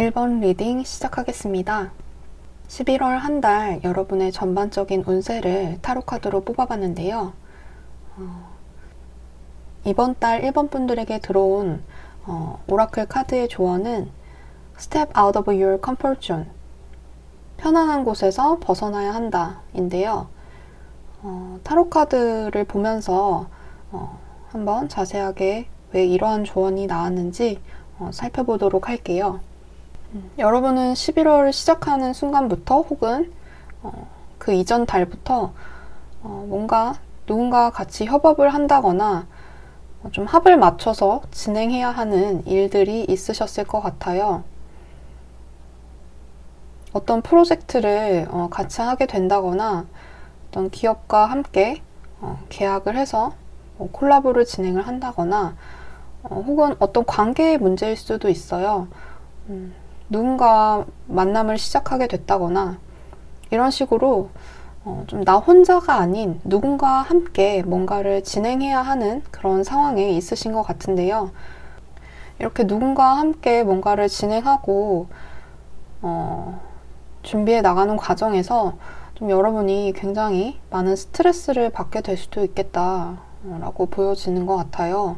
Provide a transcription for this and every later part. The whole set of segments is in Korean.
1번 리딩 시작하겠습니다. 11월 한 달 여러분의 전반적인 운세를 타로 카드로 뽑아봤는데요. 이번 달 1번 분들에게 들어온 오라클 카드의 조언은 Step out of your comfort zone, 편안한 곳에서 벗어나야 한다 인데요. 타로 카드를 보면서 한번 자세하게 왜 이러한 조언이 나왔는지 살펴보도록 할게요. 여러분은 11월을 시작하는 순간부터 혹은 그 이전 달부터 뭔가 누군가와 같이 협업을 한다거나 좀 합을 맞춰서 진행해야 하는 일들이 있으셨을 것 같아요. 어떤 프로젝트를 같이 하게 된다거나 어떤 기업과 함께 계약을 해서 콜라보를 진행을 한다거나 혹은 어떤 관계의 문제일 수도 있어요. 누군가와 만남을 시작하게 됐다거나 이런 식으로 좀 나 혼자가 아닌 누군가와 함께 뭔가를 진행해야 하는 그런 상황에 있으신 것 같은데요. 이렇게 누군가와 함께 뭔가를 진행하고 준비해 나가는 과정에서 좀 여러분이 굉장히 많은 스트레스를 받게 될 수도 있겠다라고 보여지는 것 같아요.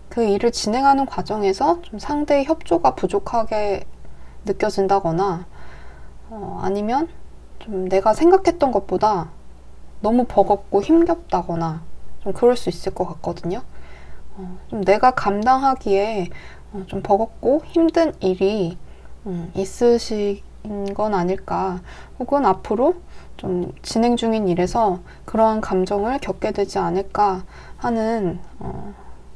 그 일을 진행하는 과정에서 좀 상대의 협조가 부족하게 느껴진다거나 아니면 좀 내가 생각했던 것보다 너무 버겁고 힘겹다거나 좀 그럴 수 있을 것 같거든요. 좀 내가 감당하기에 좀 버겁고 힘든 일이 있으신 건 아닐까, 혹은 앞으로 좀 진행 중인 일에서 그러한 감정을 겪게 되지 않을까 하는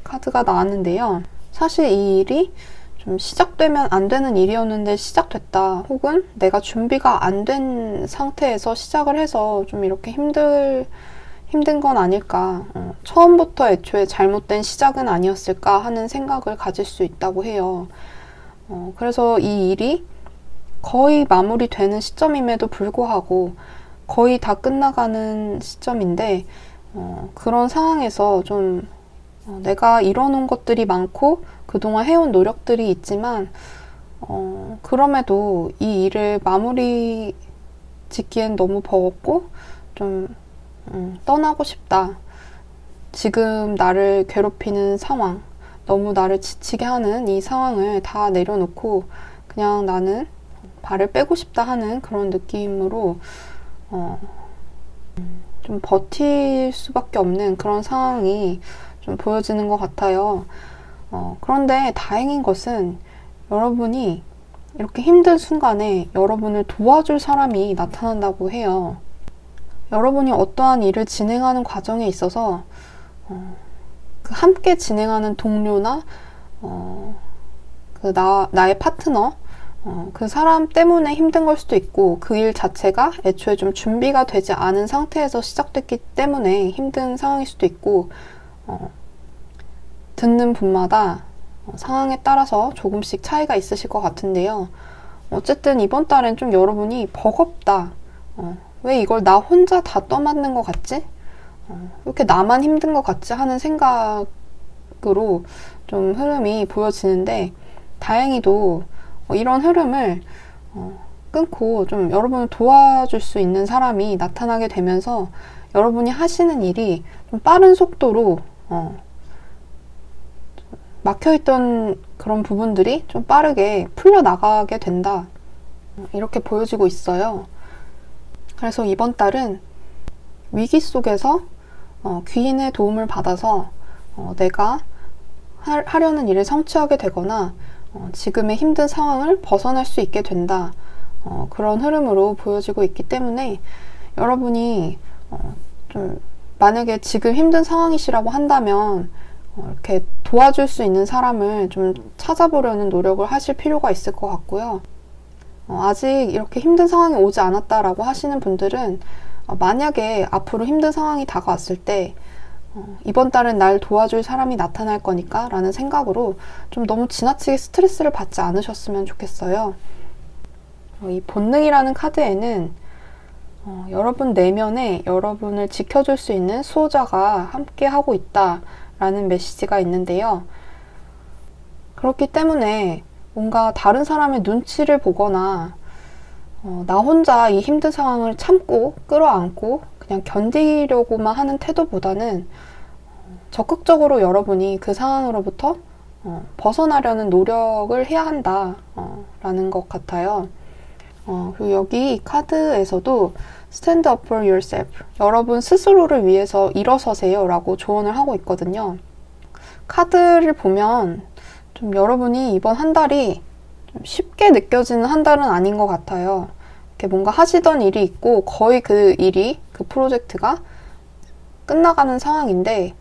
카드가 나왔는데요. 사실 이 일이 좀 시작되면 안 되는 일이었는데 시작됐다, 혹은 내가 준비가 안 된 상태에서 시작을 해서 좀 이렇게 힘든 건 아닐까, 처음부터 애초에 잘못된 시작은 아니었을까 하는 생각을 가질 수 있다고 해요. 그래서 이 일이 거의 마무리되는 시점임에도 불구하고 거의 다 끝나가는 시점인데 그런 상황에서 좀 내가 이뤄놓은 것들이 많고 그동안 해온 노력들이 있지만 그럼에도 이 일을 마무리 짓기엔 너무 버겁고 좀 떠나고 싶다. 지금 나를 괴롭히는 상황, 너무 나를 지치게 하는 이 상황을 다 내려놓고 그냥 나는 발을 빼고 싶다 하는 그런 느낌으로 좀 버틸 수밖에 없는 그런 상황이 좀 보여지는 것 같아요. 그런데 다행인 것은 여러분이 이렇게 힘든 순간에 여러분을 도와줄 사람이 나타난다고 해요. 여러분이 어떠한 일을 진행하는 과정에 있어서 그 함께 진행하는 동료나 나의 파트너, 그 사람 때문에 힘든 걸 수도 있고 그 일 자체가 애초에 좀 준비가 되지 않은 상태에서 시작됐기 때문에 힘든 상황일 수도 있고 듣는 분마다 상황에 따라서 조금씩 차이가 있으실 것 같은데요. 어쨌든 이번 달엔 좀 여러분이 버겁다. 왜 이걸 나 혼자 다 떠맡는 것 같지? 이렇게 나만 힘든 것 같지 하는 생각으로 좀 흐름이 보여지는데 다행히도 이런 흐름을 끊고 좀 여러분을 도와줄 수 있는 사람이 나타나게 되면서 여러분이 하시는 일이 좀 빠른 속도로 막혀있던 그런 부분들이 좀 빠르게 풀려나가게 된다, 이렇게 보여지고 있어요. 그래서 이번 달은 위기 속에서 귀인의 도움을 받아서 내가 하려는 일을 성취하게 되거나 지금의 힘든 상황을 벗어날 수 있게 된다, 그런 흐름으로 보여지고 있기 때문에 여러분이 좀 만약에 지금 힘든 상황이시라고 한다면 이렇게 도와줄 수 있는 사람을 좀 찾아보려는 노력을 하실 필요가 있을 것 같고요. 아직 이렇게 힘든 상황이 오지 않았다라고 하시는 분들은 만약에 앞으로 힘든 상황이 다가왔을 때 이번 달은 날 도와줄 사람이 나타날 거니까 라는 생각으로 좀 너무 지나치게 스트레스를 받지 않으셨으면 좋겠어요. 이 본능이라는 카드에는 여러분 내면에 여러분을 지켜줄 수 있는 수호자가 함께 하고 있다 라는 메시지가 있는데요. 그렇기 때문에 뭔가 다른 사람의 눈치를 보거나 나 혼자 이 힘든 상황을 참고 끌어안고 그냥 견디려고만 하는 태도보다는 적극적으로 여러분이 그 상황으로부터 벗어나려는 노력을 해야 한다 라는 것 같아요. 그리고 여기 이 카드에서도 Stand up for yourself, 여러분 스스로를 위해서 일어서세요 라고 조언을 하고 있거든요. 카드를 보면 좀 여러분이 이번 한 달이 좀 쉽게 느껴지는 한 달은 아닌 것 같아요. 이렇게 뭔가 하시던 일이 있고 거의 그 일이, 그 프로젝트가 끝나가는 상황인데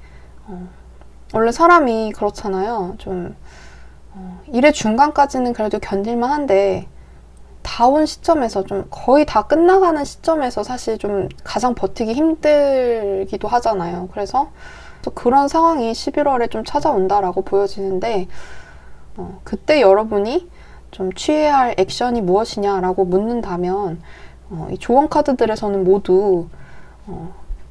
원래 사람이 그렇잖아요. 좀 일의 중간까지는 그래도 견딜만 한데 다 온 시점에서 좀 거의 다 끝나가는 시점에서 사실 좀 가장 버티기 힘들기도 하잖아요. 그래서 그런 상황이 11월에 좀 찾아온다라고 보여지는데 그때 여러분이 좀 취해야 할 액션이 무엇이냐라고 묻는다면 이 조언 카드들에서는 모두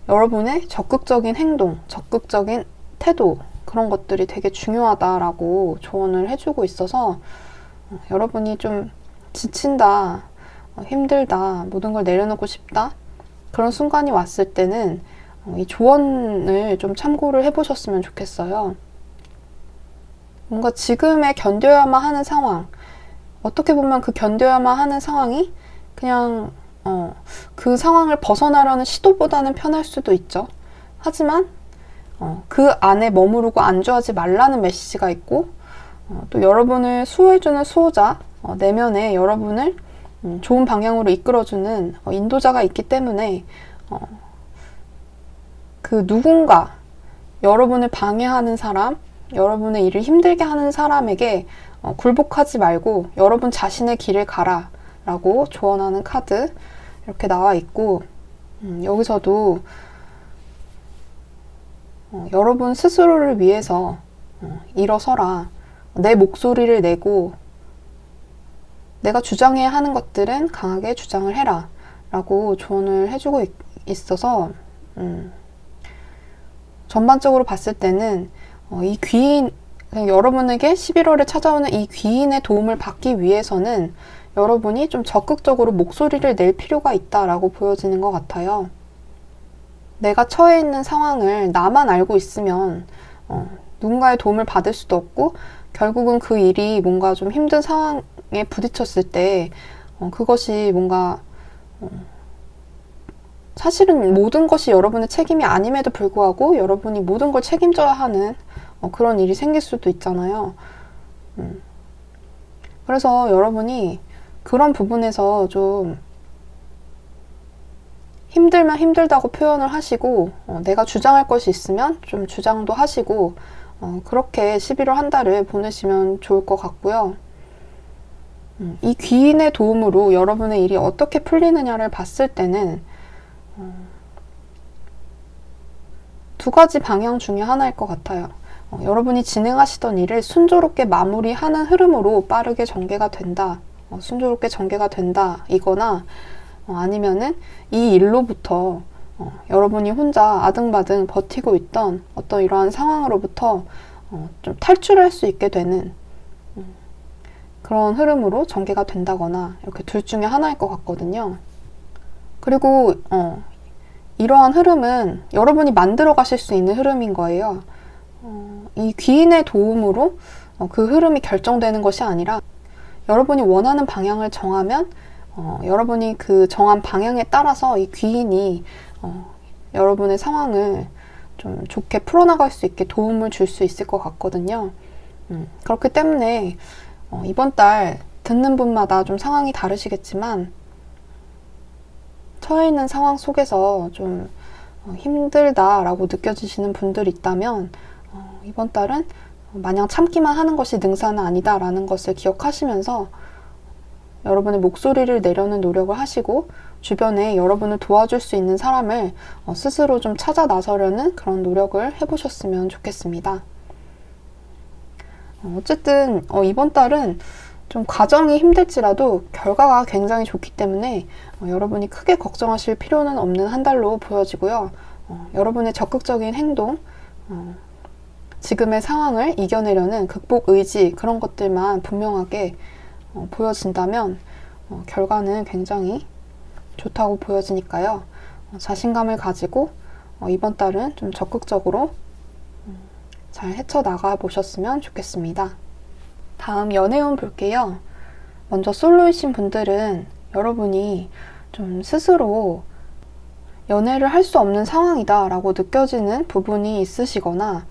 여러분의 적극적인 행동, 적극적인 태도 그런 것들이 되게 중요하다라고 조언을 해주고 있어서 여러분이 좀 지친다, 힘들다, 모든 걸 내려놓고 싶다 그런 순간이 왔을 때는 이 조언을 좀 참고를 해보셨으면 좋겠어요. 뭔가 지금의 견뎌야만 하는 상황, 어떻게 보면 그 견뎌야만 하는 상황이 그냥 그 상황을 벗어나려는 시도보다는 편할 수도 있죠. 하지만 그 안에 머무르고 안주하지 말라는 메시지가 있고 또 여러분을 수호해주는 수호자, 내면에 여러분을 좋은 방향으로 이끌어주는 인도자가 있기 때문에 그 누군가 여러분을 방해하는 사람, 여러분의 일을 힘들게 하는 사람에게 굴복하지 말고 여러분 자신의 길을 가라 라고 조언하는 카드 이렇게 나와 있고 여기서도 여러분 스스로를 위해서 일어서라, 내 목소리를 내고 내가 주장해야 하는 것들은 강하게 주장을 해라 라고 조언을 해주고 있어서 전반적으로 봤을 때는 이 귀인, 여러분에게 11월에 찾아오는 이 귀인의 도움을 받기 위해서는 여러분이 좀 적극적으로 목소리를 낼 필요가 있다라고 보여지는 것 같아요. 내가 처해 있는 상황을 나만 알고 있으면 누군가의 도움을 받을 수도 없고 결국은 그 일이 뭔가 좀 힘든 상황에 부딪혔을 때 그것이 뭔가 사실은 모든 것이 여러분의 책임이 아님에도 불구하고 여러분이 모든 걸 책임져야 하는 그런 일이 생길 수도 있잖아요. 그래서 여러분이 그런 부분에서 좀 힘들면 힘들다고 표현을 하시고 내가 주장할 것이 있으면 좀 주장도 하시고 그렇게 11월 한 달을 보내시면 좋을 것 같고요. 이 귀인의 도움으로 여러분의 일이 어떻게 풀리느냐를 봤을 때는 두 가지 방향 중에 하나일 것 같아요. 여러분이 진행하시던 일을 순조롭게 마무리하는 흐름으로 빠르게 전개가 된다. 순조롭게 전개가 된다. 이거나 아니면은 이 일로부터 여러분이 혼자 아등바등 버티고 있던 어떤 이러한 상황으로부터 좀 탈출할 수 있게 되는 그런 흐름으로 전개가 된다거나 이렇게 둘 중에 하나일 것 같거든요. 그리고 이러한 흐름은 여러분이 만들어 가실 수 있는 흐름인 거예요. 이 귀인의 도움으로 그 흐름이 결정되는 것이 아니라 여러분이 원하는 방향을 정하면 여러분이 그 정한 방향에 따라서 이 귀인이 여러분의 상황을 좀 좋게 풀어나갈 수 있게 도움을 줄 수 있을 것 같거든요. 그렇기 때문에 이번 달 듣는 분마다 좀 상황이 다르시겠지만 처해 있는 상황 속에서 좀 힘들다라고 느껴지시는 분들이 있다면 이번 달은 마냥 참기만 하는 것이 능사는 아니다라는 것을 기억하시면서 여러분의 목소리를 내려는 노력을 하시고 주변에 여러분을 도와줄 수 있는 사람을 스스로 좀 찾아 나서려는 그런 노력을 해보셨으면 좋겠습니다. 어쨌든 이번 달은 좀 과정이 힘들지라도 결과가 굉장히 좋기 때문에 여러분이 크게 걱정하실 필요는 없는 한 달로 보여지고요. 여러분의 적극적인 행동, 지금의 상황을 이겨내려는 극복 의지, 그런 것들만 분명하게 보여진다면 결과는 굉장히 좋다고 보여지니까요. 자신감을 가지고 이번 달은 좀 적극적으로 잘 헤쳐나가 보셨으면 좋겠습니다. 다음 연애운 볼게요. 먼저 솔로이신 분들은 여러분이 좀 스스로 연애를 할 수 없는 상황이다 라고 느껴지는 부분이 있으시거나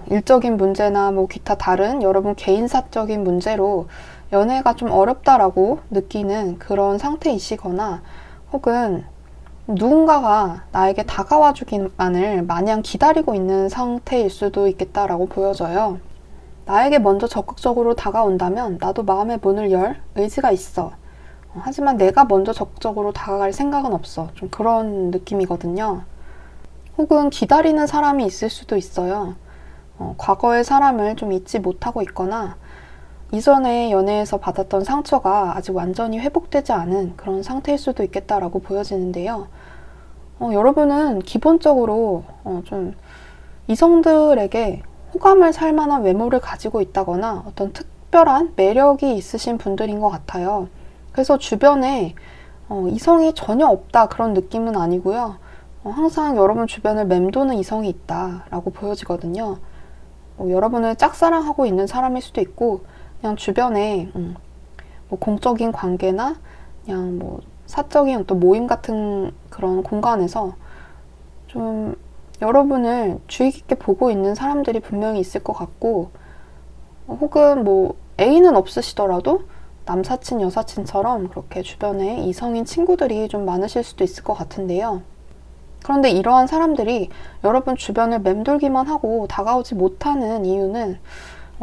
일적인 문제나 뭐 기타 다른 여러분 개인사적인 문제로 연애가 좀 어렵다라고 느끼는 그런 상태이시거나 혹은 누군가가 나에게 다가와 주기만을 마냥 기다리고 있는 상태일 수도 있겠다라고 보여져요. 나에게 먼저 적극적으로 다가온다면 나도 마음의 문을 열 의지가 있어. 하지만 내가 먼저 적극적으로 다가갈 생각은 없어. 좀 그런 느낌이거든요. 혹은 기다리는 사람이 있을 수도 있어요. 과거의 사람을 좀 잊지 못하고 있거나 이전에 연애에서 받았던 상처가 아직 완전히 회복되지 않은 그런 상태일 수도 있겠다라고 보여지는데요. 여러분은 기본적으로 좀 이성들에게 호감을 살 만한 외모를 가지고 있다거나 어떤 특별한 매력이 있으신 분들인 것 같아요. 그래서 주변에 이성이 전혀 없다 그런 느낌은 아니고요. 항상 여러분 주변을 맴도는 이성이 있다라고 보여지거든요. 여러분을 짝사랑하고 있는 사람일 수도 있고 그냥 주변에 뭐 공적인 관계나 그냥 뭐 사적인 어떤 모임 같은 그런 공간에서 좀 여러분을 주의 깊게 보고 있는 사람들이 분명히 있을 것 같고 혹은 뭐 애인은 없으시더라도 남사친, 여사친처럼 그렇게 주변에 이성인 친구들이 좀 많으실 수도 있을 것 같은데요. 그런데 이러한 사람들이 여러분 주변을 맴돌기만 하고 다가오지 못하는 이유는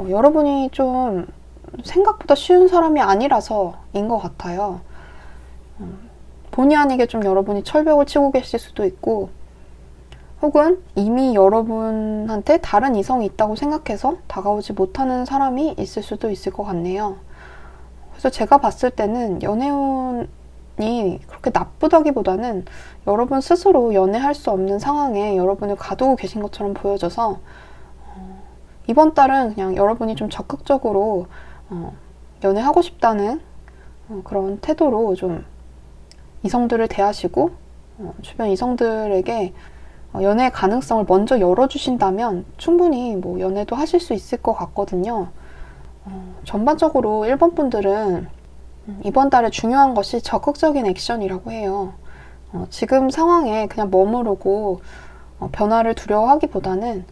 여러분이 좀 생각보다 쉬운 사람이 아니라서인 것 같아요. 본의 아니게 좀 여러분이 철벽을 치고 계실 수도 있고 혹은 이미 여러분한테 다른 이성이 있다고 생각해서 다가오지 못하는 사람이 있을 수도 있을 것 같네요. 그래서 제가 봤을 때는 연애운이 그렇게 나쁘다기보다는 여러분 스스로 연애할 수 없는 상황에 여러분을 가두고 계신 것처럼 보여져서 이번 달은 그냥 여러분이 좀 적극적으로 연애하고 싶다는 그런 태도로 좀 이성들을 대하시고 주변 이성들에게 연애 가능성을 먼저 열어주신다면 충분히 뭐 연애도 하실 수 있을 것 같거든요. 전반적으로 1번 분들은 이번 달에 중요한 것이 적극적인 액션이라고 해요. 지금 상황에 그냥 머무르고 변화를 두려워하기보다는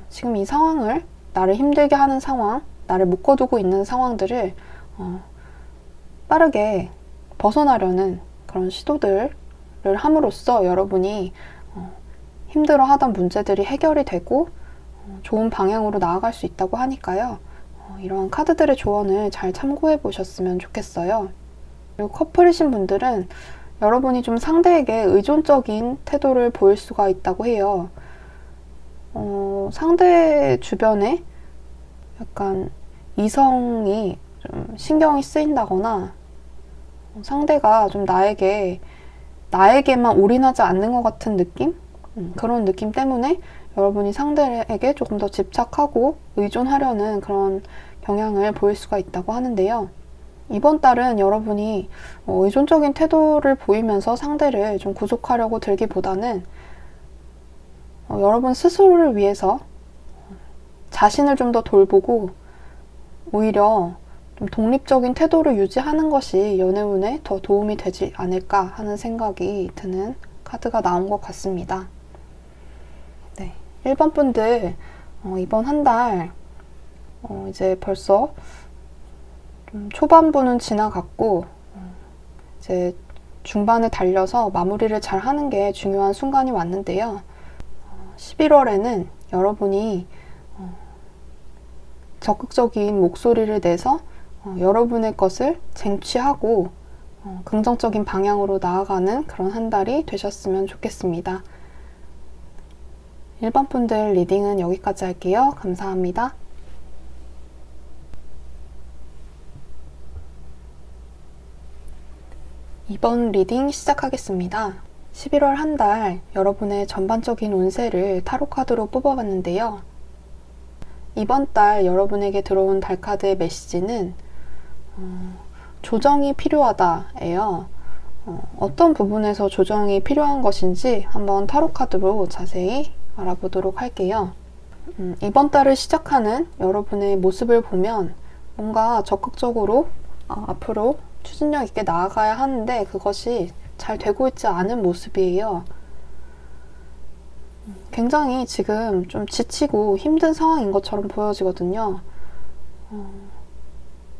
지금 이 상황을 나를 힘들게 하는 상황, 나를 묶어두고 있는 상황들을 빠르게 벗어나려는 그런 시도들을 함으로써 여러분이 힘들어하던 문제들이 해결이 되고 좋은 방향으로 나아갈 수 있다고 하니까요. 이러한 카드들의 조언을 잘 참고해 보셨으면 좋겠어요. 그리고 커플이신 분들은 여러분이 좀 상대에게 의존적인 태도를 보일 수가 있다고 해요. 상대 주변에 약간 이성이 좀 신경이 쓰인다거나 상대가 좀 나에게만 올인하지 않는 것 같은 느낌? 그런 느낌 때문에 여러분이 상대에게 조금 더 집착하고 의존하려는 그런 경향을 보일 수가 있다고 하는데요. 이번 달은 여러분이 의존적인 태도를 보이면서 상대를 좀 구속하려고 들기보다는 여러분 스스로를 위해서 자신을 좀 더 돌보고 오히려 좀 독립적인 태도를 유지하는 것이 연애운에 더 도움이 되지 않을까 하는 생각이 드는 카드가 나온 것 같습니다. 네, 1번 분들 이번 한 달 이제 벌써 좀 초반부는 지나갔고 이제 중반에 달려서 마무리를 잘 하는 게 중요한 순간이 왔는데요. 11월에는 여러분이 적극적인 목소리를 내서 여러분의 것을 쟁취하고 긍정적인 방향으로 나아가는 그런 한 달이 되셨으면 좋겠습니다. 1번 분들 리딩은 여기까지 할게요. 감사합니다. 이번 리딩 시작하겠습니다. 11월 한 달 여러분의 전반적인 운세를 타로카드로 뽑아봤는데요. 이번 달 여러분에게 들어온 달카드의 메시지는 조정이 필요하다예요. 어떤 부분에서 조정이 필요한 것인지 한번 타로카드로 자세히 알아보도록 할게요. 이번 달을 시작하는 여러분의 모습을 보면 뭔가 적극적으로 앞으로 추진력 있게 나아가야 하는데 그것이 잘 되고 있지 않은 모습이에요. 굉장히 지금 좀 지치고 힘든 상황인 것처럼 보여지거든요.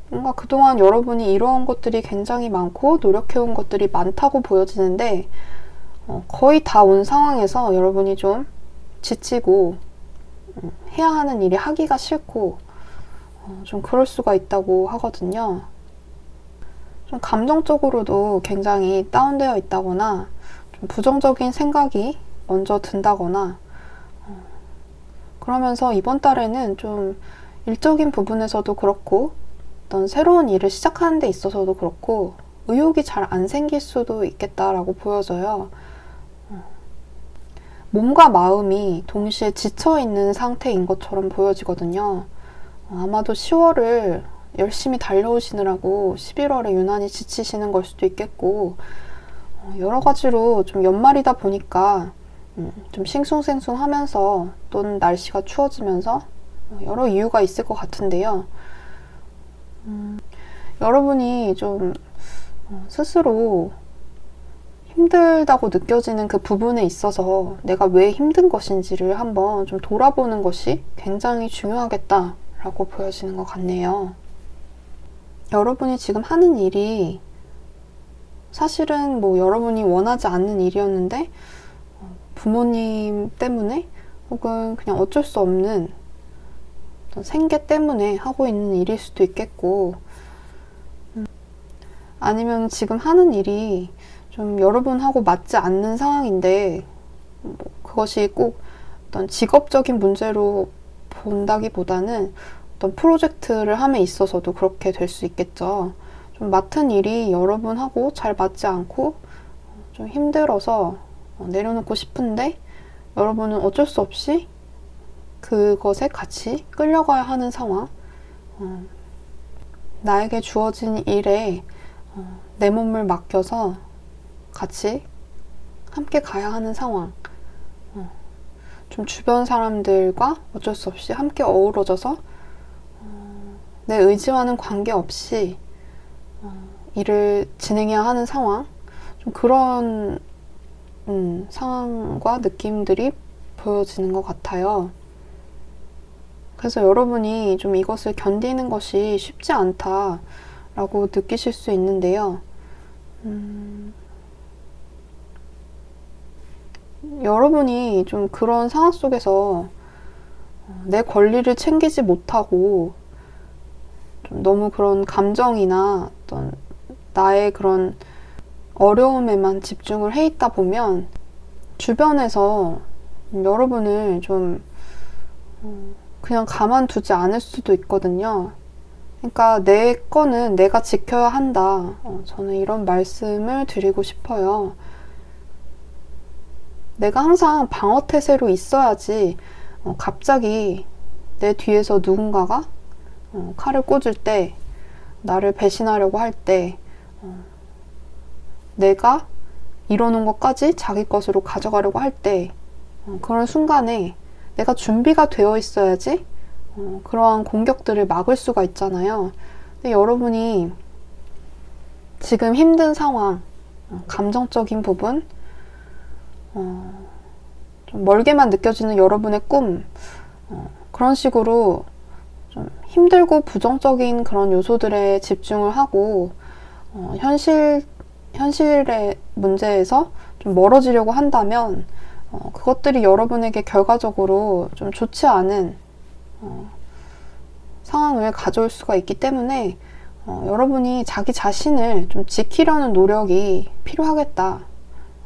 뭔가 그동안 여러분이 이뤄온 것들이 굉장히 많고 노력해온 것들이 많다고 보여지는데 거의 다 온 상황에서 여러분이 좀 지치고 해야 하는 일이 하기가 싫고 좀 그럴 수가 있다고 하거든요. 좀 감정적으로도 굉장히 다운되어 있다거나 좀 부정적인 생각이 먼저 든다거나 그러면서 이번 달에는 좀 일적인 부분에서도 그렇고 어떤 새로운 일을 시작하는 데 있어서도 그렇고 의욕이 잘 안 생길 수도 있겠다라고 보여져요. 몸과 마음이 동시에 지쳐있는 상태인 것처럼 보여지거든요. 아마도 10월을 열심히 달려오시느라고 11월에 유난히 지치시는 걸 수도 있겠고 여러 가지로 좀 연말이다 보니까 좀 싱숭생숭하면서 또는 날씨가 추워지면서 여러 이유가 있을 것 같은데요. 여러분이 좀 스스로 힘들다고 느껴지는 그 부분에 있어서 내가 왜 힘든 것인지를 한번 좀 돌아보는 것이 굉장히 중요하겠다라고 보여지는 것 같네요. 여러분이 지금 하는 일이 사실은 뭐 여러분이 원하지 않는 일이었는데 부모님 때문에 혹은 그냥 어쩔 수 없는 어떤 생계 때문에 하고 있는 일일 수도 있겠고 아니면 지금 하는 일이 좀 여러분하고 맞지 않는 상황인데 뭐 그것이 꼭 어떤 직업적인 문제로 본다기보다는 어떤 프로젝트를 함에 있어서도 그렇게 될 수 있겠죠. 좀 맡은 일이 여러분하고 잘 맞지 않고 좀 힘들어서 내려놓고 싶은데 여러분은 어쩔 수 없이 그것에 같이 끌려가야 하는 상황, 나에게 주어진 일에 내 몸을 맡겨서 같이 함께 가야 하는 상황, 좀 주변 사람들과 어쩔 수 없이 함께 어우러져서 내 의지와는 관계없이 일을 진행해야 하는 상황, 좀 그런 상황과 느낌들이 보여지는 것 같아요. 그래서 여러분이 좀 이것을 견디는 것이 쉽지 않다라고 느끼실 수 있는데요. 여러분이 좀 그런 상황 속에서 내 권리를 챙기지 못하고 좀 너무 그런 감정이나 어떤 나의 그런 어려움에만 집중을 해 있다 보면 주변에서 여러분을 좀 그냥 가만두지 않을 수도 있거든요. 그러니까 내 거는 내가 지켜야 한다. 저는 이런 말씀을 드리고 싶어요. 내가 항상 방어태세로 있어야지 갑자기 내 뒤에서 누군가가 칼을 꽂을 때, 나를 배신하려고 할 때 내가 이뤄놓은 것까지 자기 것으로 가져가려고 할 때 그런 순간에 내가 준비가 되어 있어야지 그러한 공격들을 막을 수가 있잖아요. 근데 여러분이 지금 힘든 상황, 감정적인 부분, 좀 멀게만 느껴지는 여러분의 꿈, 그런 식으로 좀 힘들고 부정적인 그런 요소들에 집중을 하고 현실의 문제에서 좀 멀어지려고 한다면 그것들이 여러분에게 결과적으로 좀 좋지 않은 상황을 가져올 수가 있기 때문에 여러분이 자기 자신을 좀 지키려는 노력이 필요하겠다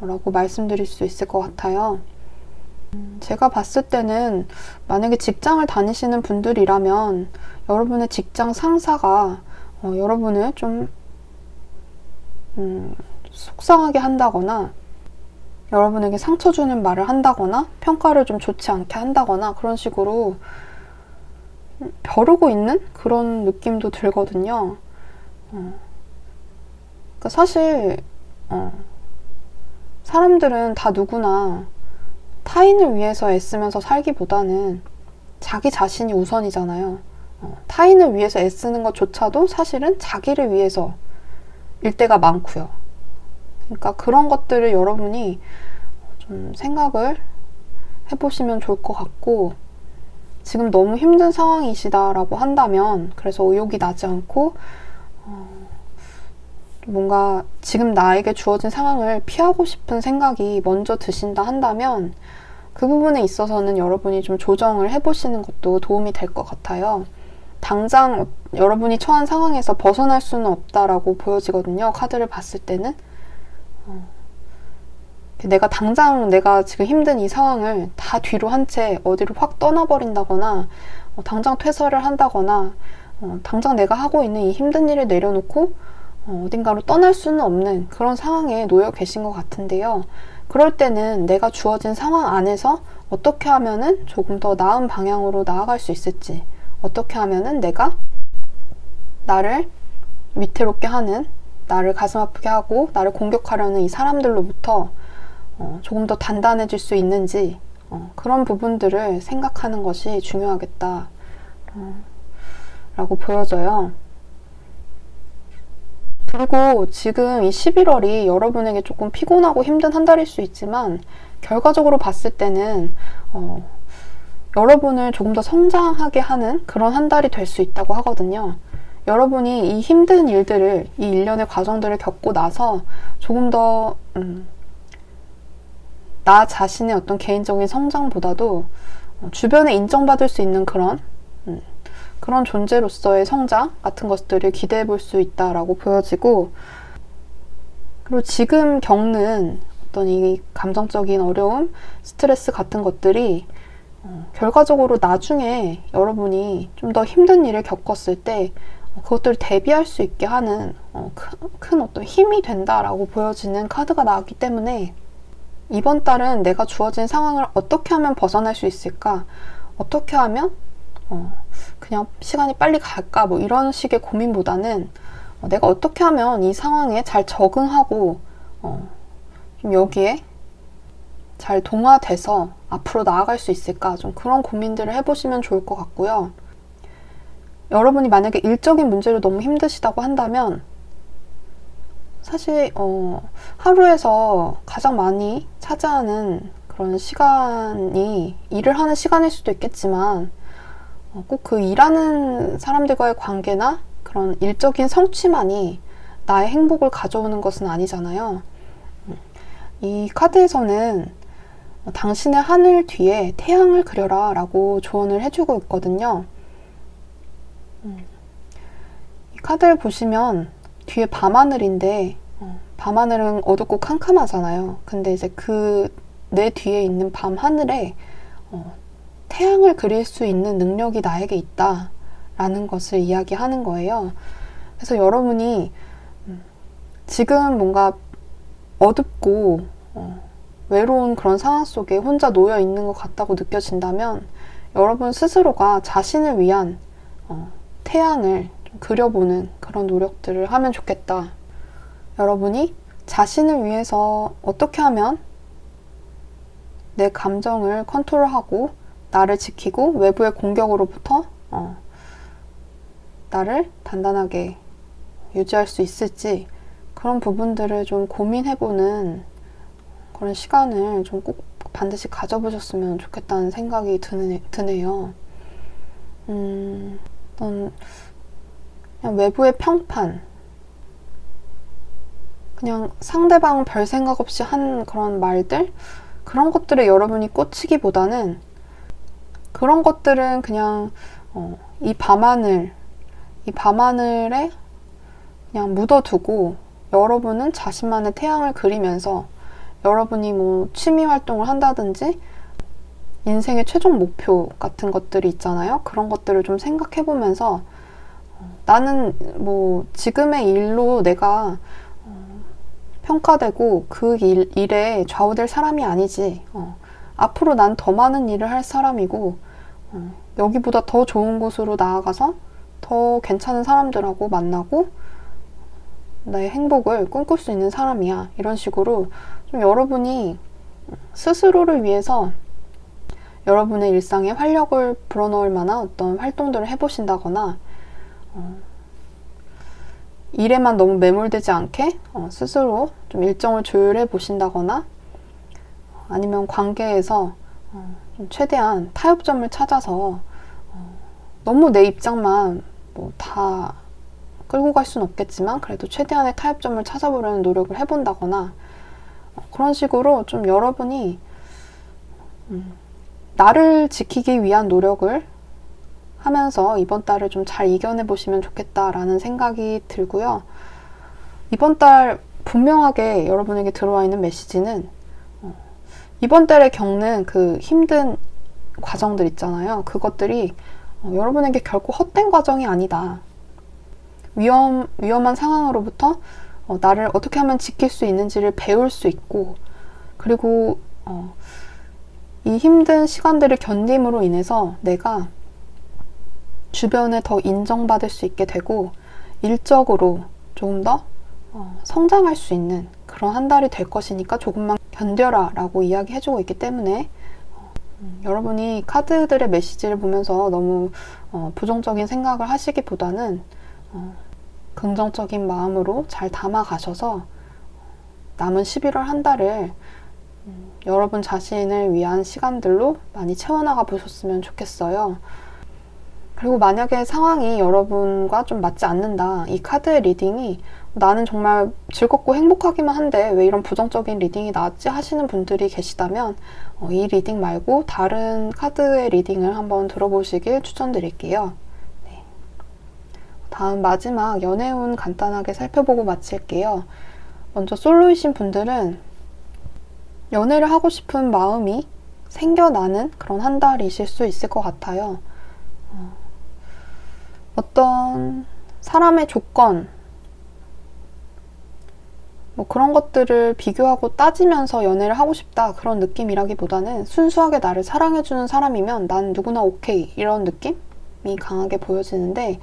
라고 말씀드릴 수 있을 것 같아요. 제가 봤을 때는 만약에 직장을 다니시는 분들이라면 여러분의 직장 상사가 여러분을 좀 속상하게 한다거나 여러분에게 상처 주는 말을 한다거나 평가를 좀 좋지 않게 한다거나 그런 식으로 벼르고 있는 그런 느낌도 들거든요. 그러니까 사실 사람들은 다 누구나 타인을 위해서 애쓰면서 살기보다는 자기 자신이 우선이잖아요. 타인을 위해서 애쓰는 것조차도 사실은 자기를 위해서 일 때가 많고요. 그러니까 그런 것들을 여러분이 좀 생각을 해보시면 좋을 것 같고, 지금 너무 힘든 상황이시다라고 한다면, 그래서 의욕이 나지 않고 뭔가 지금 나에게 주어진 상황을 피하고 싶은 생각이 먼저 드신다 한다면, 그 부분에 있어서는 여러분이 좀 조정을 해보시는 것도 도움이 될 것 같아요. 당장 여러분이 처한 상황에서 벗어날 수는 없다라고 보여지거든요. 카드를 봤을 때는. 내가 지금 힘든 이 상황을 다 뒤로 한 채 어디로 확 떠나버린다거나, 당장 퇴사를 한다거나, 당장 내가 하고 있는 이 힘든 일을 내려놓고 어딘가로 떠날 수는 없는 그런 상황에 놓여 계신 것 같은데요. 그럴 때는 내가 주어진 상황 안에서 어떻게 하면은 조금 더 나은 방향으로 나아갈 수 있을지, 어떻게 하면은 내가 나를 위태롭게 하는, 나를 가슴 아프게 하고 나를 공격하려는 이 사람들로부터 조금 더 단단해질 수 있는지, 그런 부분들을 생각하는 것이 중요하겠다 라고 보여져요. 그리고 지금 이 11월이 여러분에게 조금 피곤하고 힘든 한 달일 수 있지만, 결과적으로 봤을 때는 여러분을 조금 더 성장하게 하는 그런 한 달이 될 수 있다고 하거든요. 여러분이 이 힘든 일들을, 이 일련의 과정들을 겪고 나서 조금 더 나 자신의 어떤 개인적인 성장보다도 주변에 인정받을 수 있는 그런 존재로서의 성장 같은 것들을 기대해 볼 수 있다라고 보여지고, 그리고 지금 겪는 어떤 이 감정적인 어려움, 스트레스 같은 것들이 결과적으로 나중에 여러분이 좀 더 힘든 일을 겪었을 때 그것들을 대비할 수 있게 하는 큰 어떤 힘이 된다라고 보여지는 카드가 나왔기 때문에, 이번 달은 내가 주어진 상황을 어떻게 하면 벗어날 수 있을까? 어떻게 하면 그냥 시간이 빨리 갈까? 뭐 이런 식의 고민보다는 내가 어떻게 하면 이 상황에 잘 적응하고 좀 여기에 잘 동화돼서 앞으로 나아갈 수 있을까? 좀 그런 고민들을 해보시면 좋을 것 같고요. 여러분이 만약에 일적인 문제로 너무 힘드시다고 한다면, 사실 하루에서 가장 많이 차지하는 그런 시간이 일을 하는 시간일 수도 있겠지만, 꼭 그 일하는 사람들과의 관계나 그런 일적인 성취만이 나의 행복을 가져오는 것은 아니잖아요. 이 카드에서는 당신의 하늘 뒤에 태양을 그려라 라고 조언을 해주고 있거든요. 이 카드를 보시면 뒤에 밤하늘인데, 밤하늘은 어둡고 캄캄하잖아요. 근데 이제 내 뒤에 있는 밤하늘에 태양을 그릴 수 있는 능력이 나에게 있다 라는 것을 이야기하는 거예요. 그래서 여러분이 지금 뭔가 어둡고 외로운 그런 상황 속에 혼자 놓여 있는 것 같다고 느껴진다면, 여러분 스스로가 자신을 위한 태양을 좀 그려보는 그런 노력들을 하면 좋겠다. 여러분이 자신을 위해서 어떻게 하면 내 감정을 컨트롤하고 나를 지키고 외부의 공격으로부터 나를 단단하게 유지할 수 있을지, 그런 부분들을 좀 고민해보는 그런 시간을 좀 꼭 반드시 가져보셨으면 좋겠다는 생각이 드네요. 그냥 외부의 평판, 그냥 상대방 별 생각 없이 한 그런 말들, 그런 것들에 여러분이 꽂히기보다는, 그런 것들은 그냥 이 밤하늘에 그냥 묻어두고, 여러분은 자신만의 태양을 그리면서 여러분이 뭐 취미 활동을 한다든지 인생의 최종 목표 같은 것들이 있잖아요. 그런 것들을 좀 생각해보면서, 나는 뭐 지금의 일로 내가 평가되고 그 일에 좌우될 사람이 아니지, 앞으로 난 더 많은 일을 할 사람이고 여기보다 더 좋은 곳으로 나아가서 더 괜찮은 사람들하고 만나고 나의 행복을 꿈꿀 수 있는 사람이야. 이런 식으로 좀 여러분이 스스로를 위해서 여러분의 일상에 활력을 불어넣을 만한 어떤 활동들을 해보신다거나 일에만 너무 매몰되지 않게 스스로 좀 일정을 조율해 보신다거나 아니면 관계에서 좀 최대한 타협점을 찾아서 너무 내 입장만 뭐 다 끌고 갈 수는 없겠지만 그래도 최대한의 타협점을 찾아보려는 노력을 해본다거나 그런 식으로 좀 여러분이 나를 지키기 위한 노력을 하면서 이번 달을 좀 잘 이겨내 보시면 좋겠다라는 생각이 들고요. 이번 달 분명하게 여러분에게 들어와 있는 메시지는 이번 달에 겪는 그 힘든 과정들 있잖아요. 그것들이 여러분에게 결코 헛된 과정이 아니다. 위험한 상황으로부터 나를 어떻게 하면 지킬 수 있는지를 배울 수 있고 그리고 이 힘든 시간들을 견딤으로 인해서 내가 주변에 더 인정받을 수 있게 되고 일적으로 조금 더 성장할 수 있는 그런 한 달이 될 것이니까 조금만 견뎌라 라고 이야기해주고 있기 때문에 여러분이 카드들의 메시지를 보면서 너무 부정적인 생각을 하시기보다는 긍정적인 마음으로 잘 담아가셔서 남은 11월 한 달을 여러분 자신을 위한 시간들로 많이 채워나가 보셨으면 좋겠어요. 그리고 만약에 상황이 여러분과 좀 맞지 않는다. 이 카드의 리딩이 나는 정말 즐겁고 행복하기만 한데 왜 이런 부정적인 리딩이 나왔지 하시는 분들이 계시다면 이 리딩 말고 다른 카드의 리딩을 한번 들어보시길 추천드릴게요. 네. 다음 마지막 연애운 간단하게 살펴보고 마칠게요. 먼저 솔로이신 분들은 연애를 하고 싶은 마음이 생겨나는 그런 한 달이실 수 있을 것 같아요. 어떤 사람의 조건, 뭐 그런 것들을 비교하고 따지면서 연애를 하고 싶다 그런 느낌이라기보다는 순수하게 나를 사랑해주는 사람이면 난 누구나 오케이 이런 느낌이 강하게 보여지는데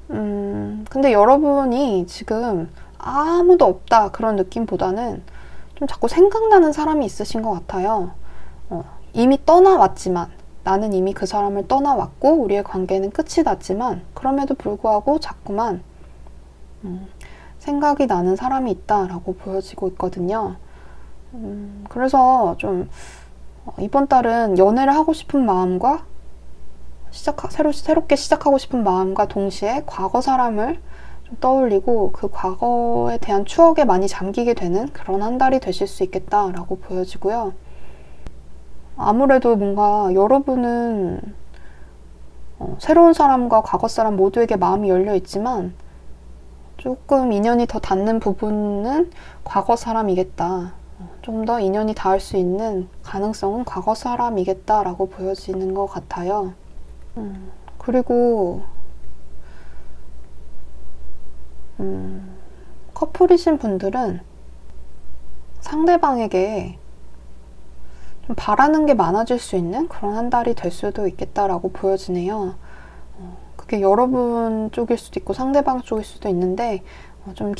근데 여러분이 지금 아무도 없다 그런 느낌보다는 좀 자꾸 생각나는 사람이 있으신 것 같아요. 이미 떠나왔지만 나는 이미 그 사람을 떠나왔고 우리의 관계는 끝이 났지만 그럼에도 불구하고 자꾸만 생각이 나는 사람이 있다라고 보여지고 있거든요. 그래서 좀 이번 달은 연애를 하고 싶은 마음과 새롭게 시작하고 싶은 마음과 동시에 과거 사람을 좀 떠올리고 그 과거에 대한 추억에 많이 잠기게 되는 그런 한 달이 되실 수 있겠다라고 보여지고요. 아무래도 뭔가 여러분은 새로운 사람과 과거 사람 모두에게 마음이 열려 있지만 조금 인연이 더 닿는 부분은 과거 사람이겠다. 좀 더 인연이 닿을 수 있는 가능성은 과거 사람이겠다라고 보여지는 것 같아요. 그리고 커플이신 분들은 상대방에게 좀 바라는 게 많아질 수 있는 그런 한 달이 될 수도 있겠다라고 보여지네요. 그게 여러분 쪽일 수도 있고 상대방 쪽일 수도 있는데 좀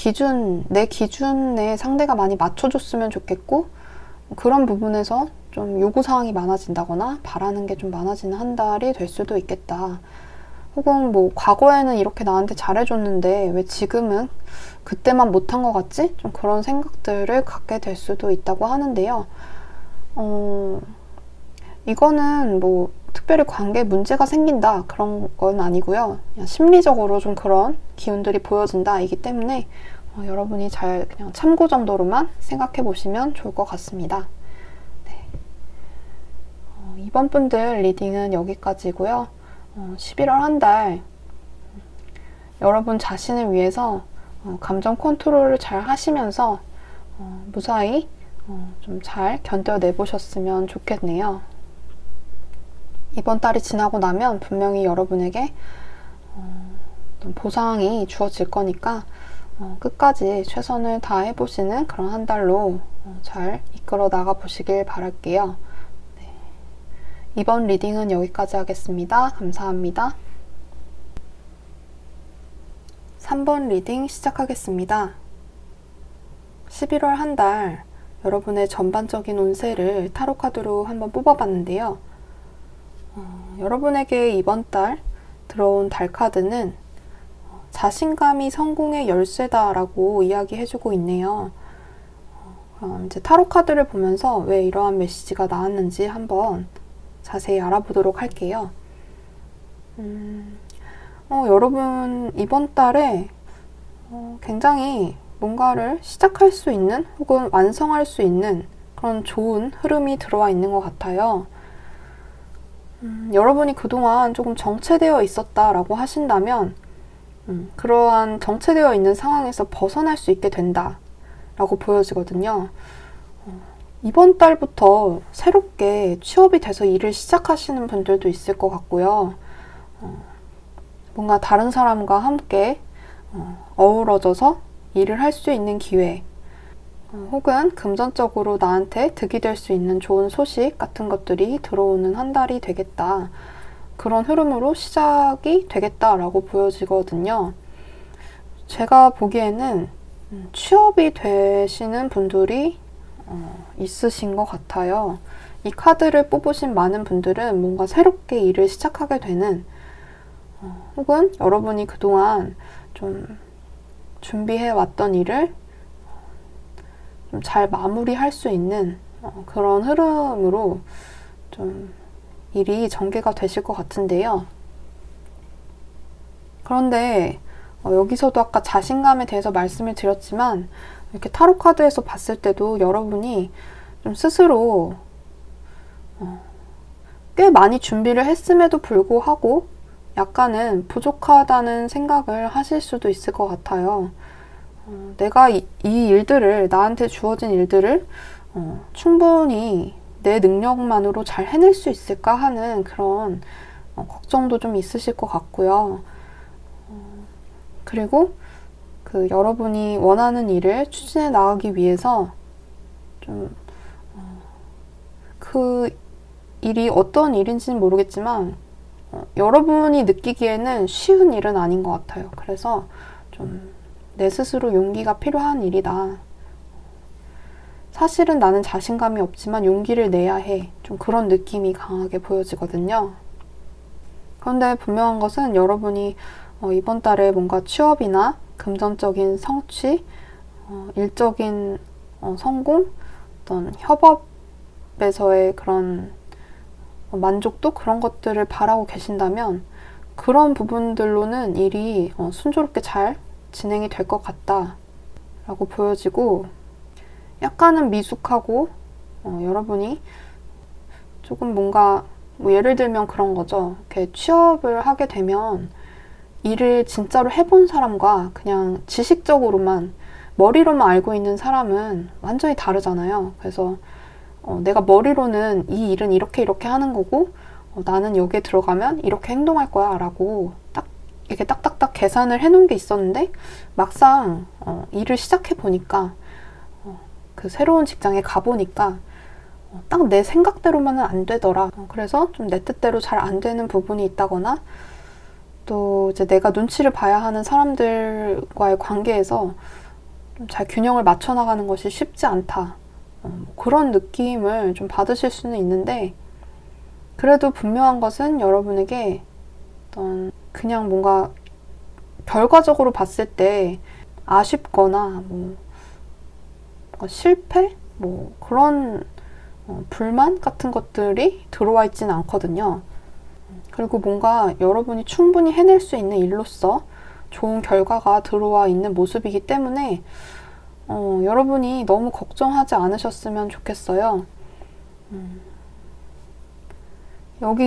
내 기준에 상대가 많이 맞춰줬으면 좋겠고 그런 부분에서 좀 요구사항이 많아진다거나 바라는 게 좀 많아지는 한 달이 될 수도 있겠다. 혹은 뭐 과거에는 이렇게 나한테 잘해줬는데 왜 지금은 그때만 못한 것 같지? 좀 그런 생각들을 갖게 될 수도 있다고 하는데요. 이거는 뭐 특별히 관계에 문제가 생긴다 그런 건 아니고요. 그냥 심리적으로 좀 그런 기운들이 보여진다 이기 때문에 여러분이 잘 그냥 참고 정도로만 생각해 보시면 좋을 것 같습니다. 네. 이번 분들 리딩은 여기까지고요. 11월 한 달 여러분 자신을 위해서 감정 컨트롤을 잘 하시면서 무사히 좀 잘 견뎌내 보셨으면 좋겠네요. 이번 달이 지나고 나면 분명히 여러분에게 보상이 주어질 거니까 끝까지 최선을 다해 보시는 그런 한 달로 잘 이끌어 나가 보시길 바랄게요. 네. 이번 리딩은 여기까지 하겠습니다. 감사합니다. 3번 리딩 시작하겠습니다. 11월 한 달 여러분의 전반적인 운세를 타로 카드로 한번 뽑아봤는데요. 여러분에게 이번 달 들어온 달 카드는 자신감이 성공의 열쇠다라고 이야기해주고 있네요. 그럼 이제 타로 카드를 보면서 왜 이러한 메시지가 나왔는지 한번 자세히 알아보도록 할게요. 여러분 이번 달에 굉장히 뭔가를 시작할 수 있는 혹은 완성할 수 있는 그런 좋은 흐름이 들어와 있는 것 같아요. 여러분이 그동안 조금 정체되어 있었다라고 하신다면 그러한 정체되어 있는 상황에서 벗어날 수 있게 된다라고 보여지거든요. 이번 달부터 새롭게 취업이 돼서 일을 시작하시는 분들도 있을 것 같고요. 뭔가 다른 사람과 함께 어우러져서 일을 할 수 있는 기회, 혹은 금전적으로 나한테 득이 될 수 있는 좋은 소식 같은 것들이 들어오는 한 달이 되겠다. 그런 흐름으로 시작이 되겠다라고 보여지거든요. 제가 보기에는 취업이 되시는 분들이 있으신 것 같아요. 이 카드를 뽑으신 많은 분들은 뭔가 새롭게 일을 시작하게 되는, 혹은 여러분이 그동안 좀 준비해 왔던 일을 좀 잘 마무리할 수 있는 그런 흐름으로 좀 일이 전개가 되실 것 같은데요. 그런데 여기서도 아까 자신감에 대해서 말씀을 드렸지만 이렇게 타로 카드에서 봤을 때도 여러분이 좀 스스로 꽤 많이 준비를 했음에도 불구하고 약간은 부족하다는 생각을 하실 수도 있을 것 같아요. 내가 이 일들을, 나한테 주어진 일들을 충분히 내 능력만으로 잘 해낼 수 있을까 하는 그런 걱정도 좀 있으실 것 같고요. 그리고 그 여러분이 원하는 일을 추진해 나가기 위해서 좀 그 일이 어떤 일인지는 모르겠지만 여러분이 느끼기에는 쉬운 일은 아닌 것 같아요. 그래서 좀 내 스스로 용기가 필요한 일이다. 사실은 나는 자신감이 없지만 용기를 내야 해. 좀 그런 느낌이 강하게 보여지거든요. 그런데 분명한 것은 여러분이 이번 달에 뭔가 취업이나 금전적인 성취, 일적인 성공, 어떤 협업에서의 그런 만족도, 그런 것들을 바라고 계신다면 그런 부분들로는 일이 순조롭게 잘 진행이 될 것 같다 라고 보여지고, 약간은 미숙하고 여러분이 조금 뭔가 예를 들면 그런 거죠. 이렇게 취업을 하게 되면 일을 진짜로 해본 사람과 그냥 지식적으로만 머리로만 알고 있는 사람은 완전히 다르잖아요. 그래서 내가 머리로는 이 일은 이렇게 하는 거고 나는 여기에 들어가면 이렇게 행동할 거야 라고 딱 이렇게 딱딱딱 계산을 해놓은 게 있었는데 막상 일을 시작해 보니까 그 새로운 직장에 가보니까 딱 내 생각대로만은 안 되더라. 그래서 좀 내 뜻대로 잘 안 되는 부분이 있다거나, 또 이제 내가 눈치를 봐야 하는 사람들과의 관계에서 좀 잘 균형을 맞춰 나가는 것이 쉽지 않다. 그런 느낌을 좀 받으실 수는 있는데, 그래도 분명한 것은 여러분에게 어떤 그냥 뭔가 결과적으로 봤을 때 아쉽거나 실패? 그런 불만 같은 것들이 들어와 있지는 않거든요. 그리고 뭔가 여러분이 충분히 해낼 수 있는 일로서 좋은 결과가 들어와 있는 모습이기 때문에 여러분이 너무 걱정하지 않으셨으면 좋겠어요. 여기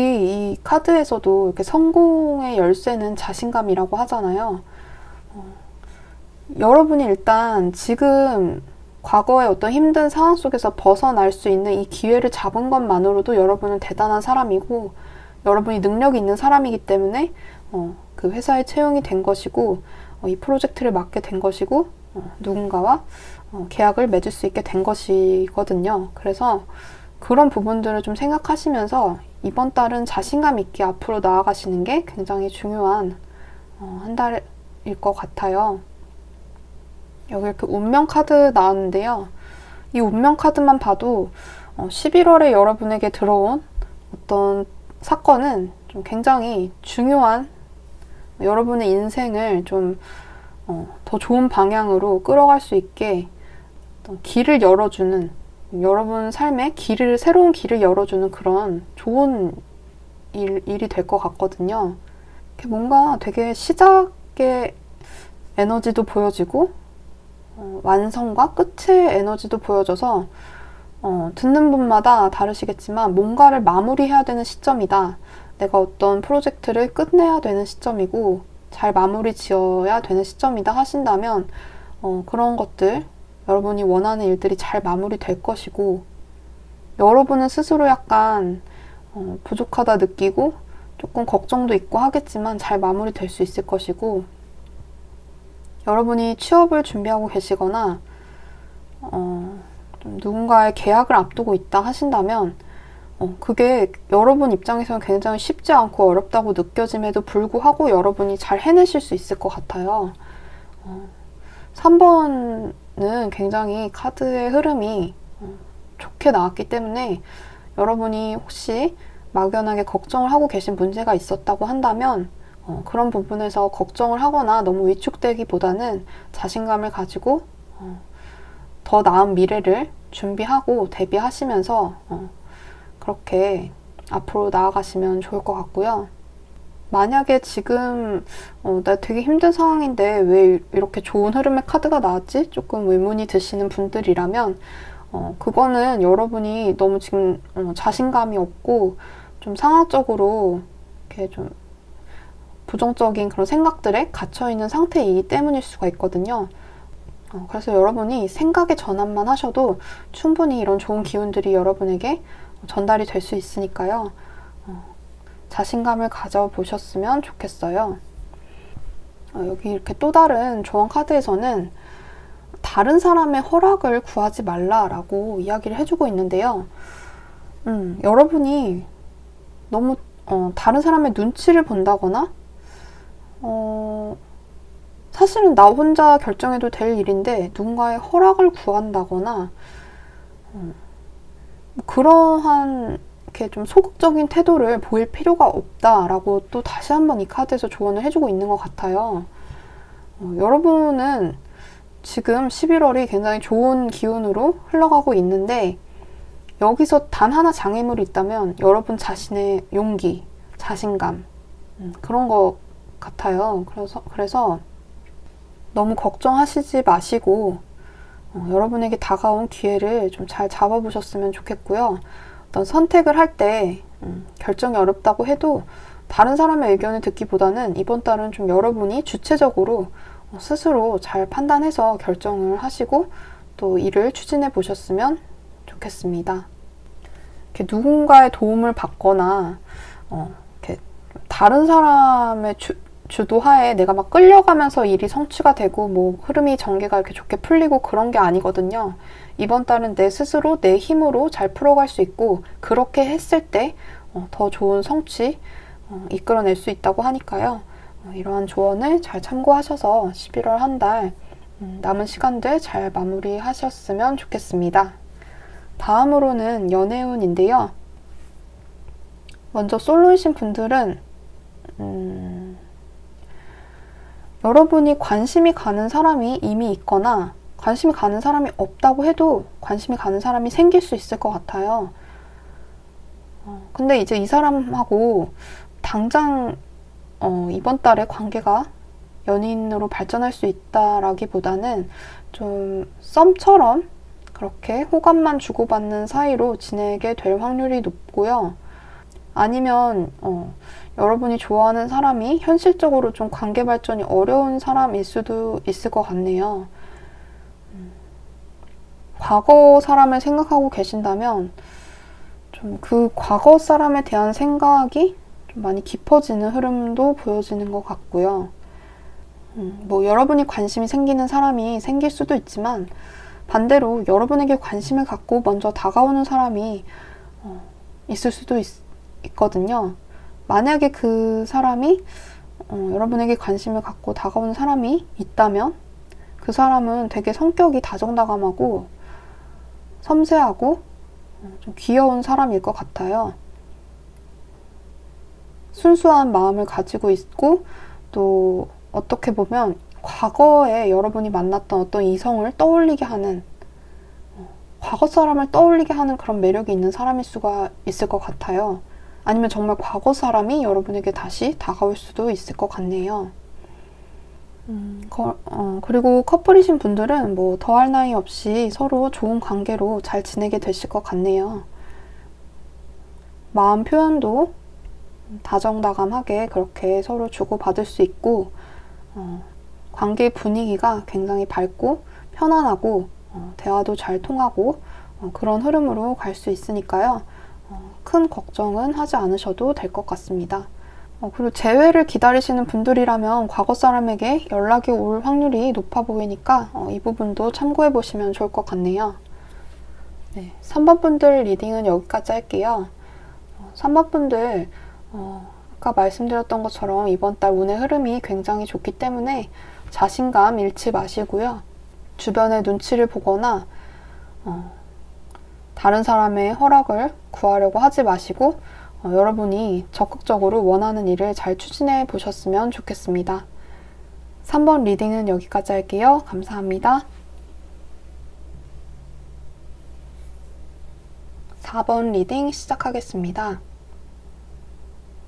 이 카드에서도 이렇게 성공의 열쇠는 자신감이라고 하잖아요. 여러분이 일단 지금 과거의 어떤 힘든 상황 속에서 벗어날 수 있는 이 기회를 잡은 것만으로도 여러분은 대단한 사람이고, 여러분이 능력이 있는 사람이기 때문에 그 회사에 채용이 된 것이고, 이 프로젝트를 맡게 된 것이고, 누군가와 계약을 맺을 수 있게 된 것이거든요. 그래서 그런 부분들을 좀 생각하시면서 이번 달은 자신감 있게 앞으로 나아가시는 게 굉장히 중요한 한 달일 것 같아요. 여기 이렇게 운명 카드 나왔는데요. 이 운명 카드만 봐도 11월에 여러분에게 들어온 어떤 사건은 좀 굉장히 중요한 여러분의 인생을 좀 더 좋은 방향으로 끌어갈 수 있게 길을 열어주는, 여러분 삶의 새로운 길을 열어주는 그런 좋은 일이 될 것 같거든요. 뭔가 되게 시작의 에너지도 보여지고 완성과 끝의 에너지도 보여져서 듣는 분마다 다르시겠지만 뭔가를 마무리해야 되는 시점이다. 내가 어떤 프로젝트를 끝내야 되는 시점이고 잘 마무리 지어야 되는 시점이다 하신다면 그런 것들, 여러분이 원하는 일들이 잘 마무리될 것이고, 여러분은 스스로 약간 부족하다 느끼고 조금 걱정도 있고 하겠지만 잘 마무리될 수 있을 것이고, 여러분이 취업을 준비하고 계시거나 좀 누군가의 계약을 앞두고 있다 하신다면 그게 여러분 입장에서는 굉장히 쉽지 않고 어렵다고 느껴짐에도 불구하고 여러분이 잘 해내실 수 있을 것 같아요. 3번은 굉장히 카드의 흐름이 좋게 나왔기 때문에 여러분이 혹시 막연하게 걱정을 하고 계신 문제가 있었다고 한다면 그런 부분에서 걱정을 하거나 너무 위축되기보다는 자신감을 가지고 더 나은 미래를 준비하고 대비하시면서 그렇게 앞으로 나아가시면 좋을 것 같고요. 만약에 지금 나 되게 힘든 상황인데 왜 이렇게 좋은 흐름의 카드가 나왔지? 조금 의문이 드시는 분들이라면 그거는 여러분이 너무 지금 자신감이 없고 좀 상황적으로 이렇게 좀 부정적인 그런 생각들에 갇혀있는 상태이기 때문일 수가 있거든요. 그래서 여러분이 생각의 전환만 하셔도 충분히 이런 좋은 기운들이 여러분에게 전달이 될 수 있으니까요. 자신감을 가져보셨으면 좋겠어요. 여기 이렇게 또 다른 조언 카드에서는 다른 사람의 허락을 구하지 말라라고 이야기를 해주고 있는데요. 여러분이 너무 다른 사람의 눈치를 본다거나 사실은 나 혼자 결정해도 될 일인데 누군가의 허락을 구한다거나 그러한 이렇게 좀 소극적인 태도를 보일 필요가 없다라고 또 다시 한번 이 카드에서 조언을 해주고 있는 것 같아요. 여러분은 지금 11월이 굉장히 좋은 기운으로 흘러가고 있는데 여기서 단 하나 장애물이 있다면 여러분 자신의 용기, 자신감 그런 것 같아요. 그래서 너무 걱정하시지 마시고 여러분에게 다가온 기회를 좀 잘 잡아보셨으면 좋겠고요. 어떤 선택을 할 때 결정이 어렵다고 해도 다른 사람의 의견을 듣기보다는 이번 달은 좀 여러분이 주체적으로 스스로 잘 판단해서 결정을 하시고 또 일을 추진해 보셨으면 좋겠습니다. 이렇게 누군가의 도움을 받거나 이렇게 다른 사람의 주도하에 내가 막 끌려가면서 일이 성취가 되고 뭐 흐름이 전개가 이렇게 좋게 풀리고 그런 게 아니거든요. 이번 달은 내 스스로 내 힘으로 잘 풀어갈 수 있고 그렇게 했을 때 더 좋은 성취 이끌어낼 수 있다고 하니까요. 이러한 조언을 잘 참고하셔서 11월 한 달 남은 시간들 잘 마무리하셨으면 좋겠습니다. 다음으로는 연애운인데요. 먼저 솔로이신 분들은 여러분이 관심이 가는 사람이 이미 있거나 관심이 가는 사람이 없다고 해도 관심이 가는 사람이 생길 수 있을 것 같아요. 근데 이제 이 사람하고 당장 이번 달에 관계가 연인으로 발전할 수 있다라기보다는 좀 썸처럼 그렇게 호감만 주고받는 사이로 지내게 될 확률이 높고요. 아니면 여러분이 좋아하는 사람이 현실적으로 좀 관계 발전이 어려운 사람일 수도 있을 것 같네요. 과거 사람을 생각하고 계신다면 좀 그 과거 사람에 대한 생각이 좀 많이 깊어지는 흐름도 보여지는 것 같고요. 뭐 여러분이 관심이 생기는 사람이 생길 수도 있지만 반대로 여러분에게 관심을 갖고 먼저 다가오는 사람이 있을 수도 있거든요. 만약에 그 사람이 여러분에게 관심을 갖고 다가오는 사람이 있다면 그 사람은 되게 성격이 다정다감하고 섬세하고 좀 귀여운 사람일 것 같아요. 순수한 마음을 가지고 있고 또 어떻게 보면 과거에 여러분이 만났던 어떤 이성을 떠올리게 하는 과거 사람을 떠올리게 하는 그런 매력이 있는 사람일 수가 있을 것 같아요. 아니면 정말 과거 사람이 여러분에게 다시 다가올 수도 있을 것 같네요. 그리고 커플이신 분들은 뭐 더할 나위 없이 서로 좋은 관계로 잘 지내게 되실 것 같네요. 마음 표현도 다정다감하게 그렇게 서로 주고받을 수 있고 관계 분위기가 굉장히 밝고 편안하고 대화도 잘 통하고 그런 흐름으로 갈 수 있으니까요. 큰 걱정은 하지 않으셔도 될 것 같습니다. 그리고 재회를 기다리시는 분들이라면 과거 사람에게 연락이 올 확률이 높아 보이니까 이 부분도 참고해 보시면 좋을 것 같네요. 네, 3번 분들 리딩은 여기까지 할게요. 3번 분들 아까 말씀드렸던 것처럼 이번 달 운의 흐름이 굉장히 좋기 때문에 자신감 잃지 마시고요. 주변의 눈치를 보거나 다른 사람의 허락을 구하려고 하지 마시고 여러분이 적극적으로 원하는 일을 잘 추진해 보셨으면 좋겠습니다. 3번 리딩은 여기까지 할게요. 감사합니다. 4번 리딩 시작하겠습니다.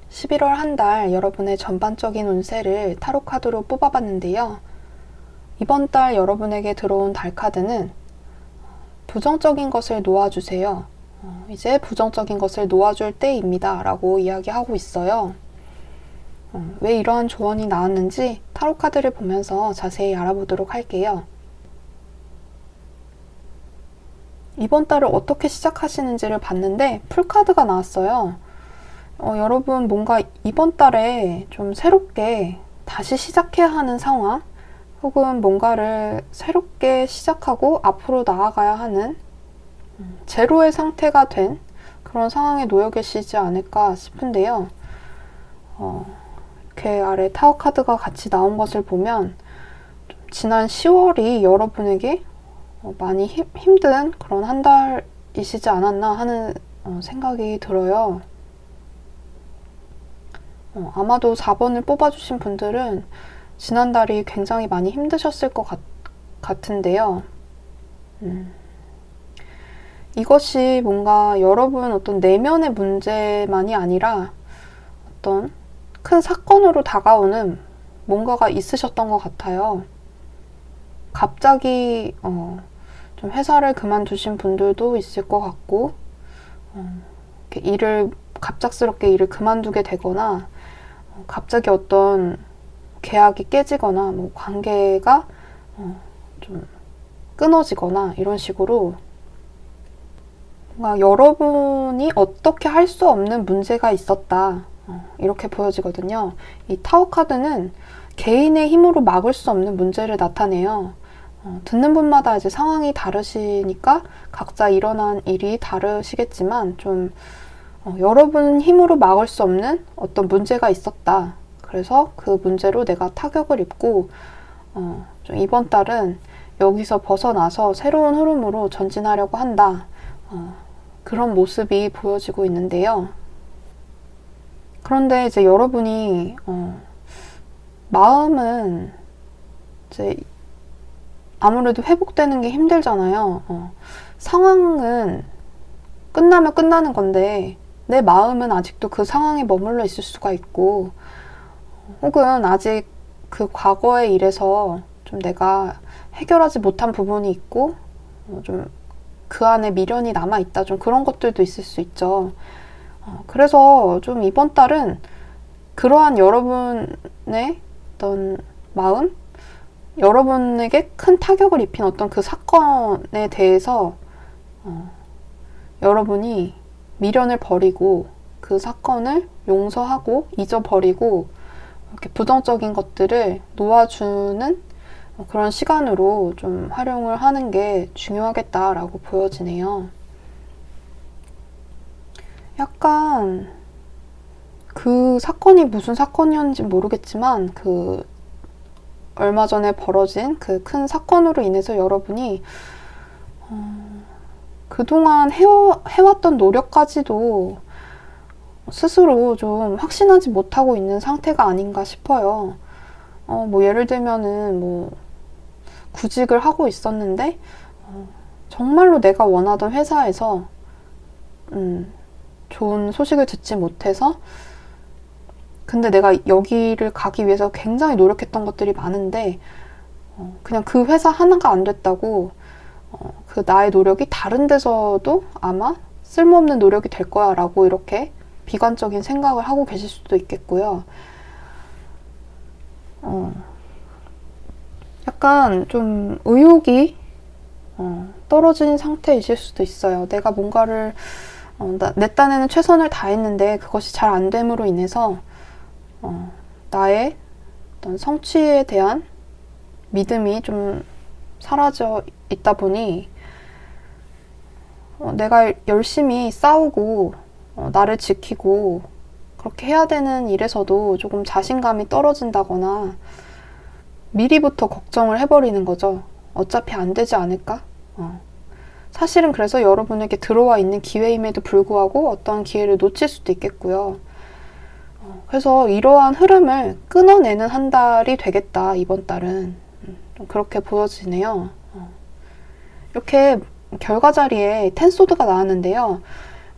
11월 한 달 여러분의 전반적인 운세를 타로 카드로 뽑아봤는데요. 이번 달 여러분에게 들어온 달 카드는 부정적인 것을 놓아주세요. 이제 부정적인 것을 놓아줄 때입니다. 라고 이야기하고 있어요. 왜 이러한 조언이 나왔는지 타로 카드를 보면서 자세히 알아보도록 할게요. 이번 달을 어떻게 시작하시는지를 봤는데 풀카드가 나왔어요. 여러분 뭔가 이번 달에 좀 새롭게 다시 시작해야 하는 상황 혹은 뭔가를 새롭게 시작하고 앞으로 나아가야 하는 제로의 상태가 된 그런 상황에 놓여 계시지 않을까 싶은데요. 이렇게 아래 타워 카드가 같이 나온 것을 보면 지난 10월이 여러분에게 많이 힘든 그런 한 달이시지 않았나 하는 생각이 들어요. 아마도 4번을 뽑아주신 분들은 지난달이 굉장히 많이 힘드셨을 것 같은데요. 이것이 뭔가 여러분 어떤 내면의 문제만이 아니라 어떤 큰 사건으로 다가오는 뭔가가 있으셨던 것 같아요. 갑자기 좀 회사를 그만두신 분들도 있을 것 같고 이렇게 갑작스럽게 일을 그만두게 되거나 갑자기 어떤 계약이 깨지거나 뭐 관계가 좀 끊어지거나 이런 식으로 뭔가 여러분이 어떻게 할 수 없는 문제가 있었다 이렇게 보여지거든요. 이 타워 카드는 개인의 힘으로 막을 수 없는 문제를 나타내요. 듣는 분마다 이제 상황이 다르시니까 각자 일어난 일이 다르시겠지만 좀 여러분 힘으로 막을 수 없는 어떤 문제가 있었다. 그래서 그 문제로 내가 타격을 입고 좀 이번 달은 여기서 벗어나서 새로운 흐름으로 전진하려고 한다. 그런 모습이 보여지고 있는데요. 그런데 이제 여러분이 마음은 이제 아무래도 회복되는 게 힘들잖아요. 상황은 끝나면 끝나는 건데 내 마음은 아직도 그 상황에 머물러 있을 수가 있고 혹은 아직 그 과거의 일에서 좀 내가 해결하지 못한 부분이 있고 좀 그 안에 미련이 남아있다. 좀 그런 것들도 있을 수 있죠. 그래서 좀 이번 달은 그러한 여러분의 어떤 마음, 여러분에게 큰 타격을 입힌 어떤 그 사건에 대해서 여러분이 미련을 버리고 그 사건을 용서하고 잊어버리고 이렇게 부정적인 것들을 놓아주는 그런 시간으로 좀 활용을 하는 게 중요하겠다라고 보여지네요. 약간 그 사건이 무슨 사건이었는지 모르겠지만 얼마 전에 벌어진 그 큰 사건으로 인해서 여러분이 그동안 해왔던 노력까지도 스스로 좀 확신하지 못하고 있는 상태가 아닌가 싶어요. 뭐 예를 들면은 뭐 구직을 하고 있었는데 정말로 내가 원하던 회사에서 좋은 소식을 듣지 못해서, 근데 내가 여기를 가기 위해서 굉장히 노력했던 것들이 많은데 그냥 그 회사 하나가 안 됐다고 그 나의 노력이 다른 데서도 아마 쓸모없는 노력이 될 거야 라고 이렇게 비관적인 생각을 하고 계실 수도 있겠고요. 약간 좀 의욕이 떨어진 상태이실 수도 있어요. 내가 뭔가를 내 딴에는 최선을 다했는데 그것이 잘 안 됨으로 인해서 나의 어떤 성취에 대한 믿음이 좀 사라져 있다 보니 내가 열심히 싸우고 나를 지키고 그렇게 해야 되는 일에서도 조금 자신감이 떨어진다거나 미리부터 걱정을 해버리는 거죠. 어차피 안 되지 않을까? 사실은 그래서 여러분에게 들어와 있는 기회임에도 불구하고 어떤 기회를 놓칠 수도 있겠고요. 그래서 이러한 흐름을 끊어내는 한 달이 되겠다, 이번 달은. 좀 그렇게 보여지네요. 이렇게 결과 자리에 텐소드가 나왔는데요.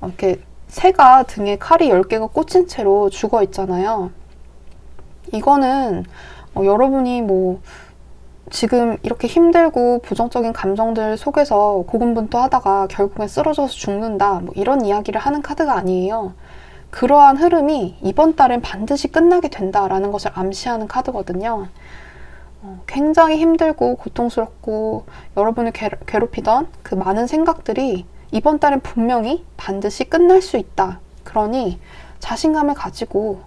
이렇게 새가 등에 칼이 10개가 꽂힌 채로 죽어 있잖아요. 이거는 여러분이 뭐 지금 이렇게 힘들고 부정적인 감정들 속에서 고군분투하다가 결국엔 쓰러져서 죽는다, 뭐 이런 이야기를 하는 카드가 아니에요. 그러한 흐름이 이번 달엔 반드시 끝나게 된다라는 것을 암시하는 카드거든요. 굉장히 힘들고 고통스럽고 여러분을 괴롭히던 그 많은 생각들이 이번 달엔 분명히 반드시 끝날 수 있다. 그러니 자신감을 가지고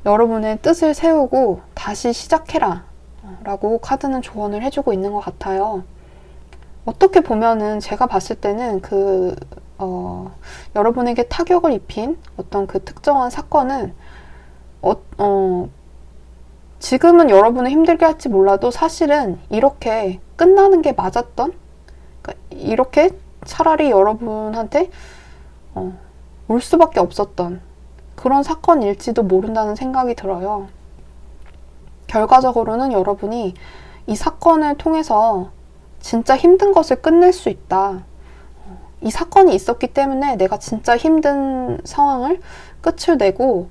여러분의 뜻을 세우고 다시 시작해라 라고 카드는 조언을 해주고 있는 것 같아요. 어떻게 보면은 제가 봤을 때는 여러분에게 타격을 입힌 어떤 그 특정한 사건은 지금은 여러분을 힘들게 할지 몰라도 사실은 이렇게 끝나는 게 맞았던, 그러니까 이렇게 차라리 여러분한테 올 수밖에 없었던 그런 사건일지도 모른다는 생각이 들어요. 결과적으로는 여러분이 이 사건을 통해서 진짜 힘든 것을 끝낼 수 있다. 이 사건이 있었기 때문에 내가 진짜 힘든 상황을 끝을 내고